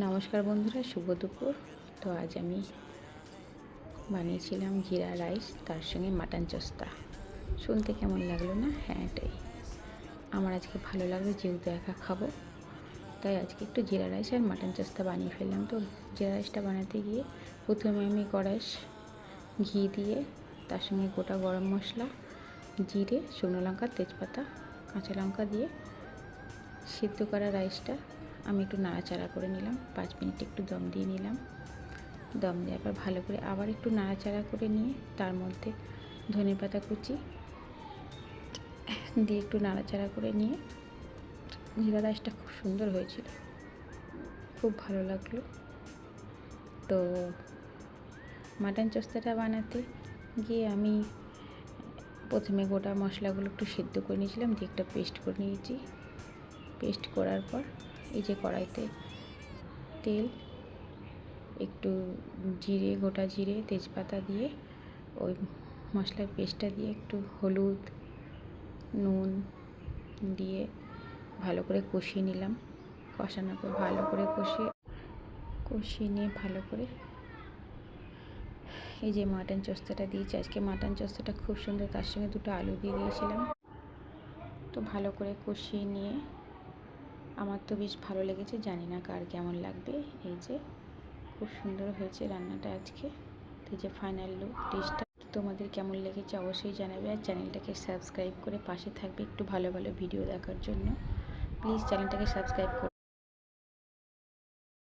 নমস্কার বন্ধুরা, শুভ দুপুর। তো আজ আমি বানিয়েছিলাম জিরা রাইস, তার সঙ্গে মাটন চস্তা। শুনতে কেমন লাগলো না? হ্যাঁ, এটাই আমার আজকে ভালো লাগলো, যেহেতু একা খাবো তাই আজকে একটু জিরা রাইস আর মাটন চস্তা বানিয়ে ফেললাম। তো জিরা রাইসটা বানাতে গিয়ে প্রথমে আমি কড়াইশ ঘি দিয়ে তার সঙ্গে গোটা গরম মশলা, জিরে, শুকনো লঙ্কা, তেজপাতা, কাঁচা লঙ্কা দিয়ে সিদ্ধ করা রাইসটা আমি একটু নাড়াচাড়া করে নিলাম। 5 মিনিট একটু দম দিয়ে নিলাম। দম দেওয়ার পর ভালো করে আবার একটু নাড়াচাড়া করে নিয়ে তার মধ্যে ধনেপাতা কুচি দিয়ে একটু নাড়াচাড়া করে নিয়ে জিরা রাইসটা খুব সুন্দর হয়েছিল, খুব ভালো লাগলো। তো মাটন চস্তাটা বানাতে গিয়ে আমি প্রথমে গোটা মশলাগুলো একটু সিদ্ধ করে নিয়েছিলাম, দিয়ে একটা পেস্ট করে নিয়েছি। পেস্ট করার পর এই যে কড়াইতে তেল, একটু জিরে, গোটা জিরে, তেজপাতা দিয়ে ওই মশলার পেস্টটা দিয়ে একটু হলুদ, নুন দিয়ে ভালো করে কষিয়ে নিলাম। কষানোর পর ভালো করে কষিয়ে নিয়ে ভালো করে এই যে মাটন চস্তাটা দিয়েছি। আজকে মাটন চস্তাটা খুব সুন্দর, তার সঙ্গে 2টো আলু দিয়ে দিয়েছিলাম। তো ভালো করে কষিয়ে নিয়ে আমার তো বেশ ভালো লেগেছে, জানি না কার কেমন লাগবে। এই যে খুব সুন্দর হয়েছে রান্নাটা আজকে। তো এই যে ফাইনাল লুক, টেস্টটা তোমাদের কেমন লেগেছে অবশ্যই জানাবে। আর চ্যানেলটাকে সাবস্ক্রাইব করে পাশে থাকবে একটু ভালো ভালো ভিডিও দেখার জন্য। প্লিজ চ্যানেলটাকে সাবস্ক্রাইব করো।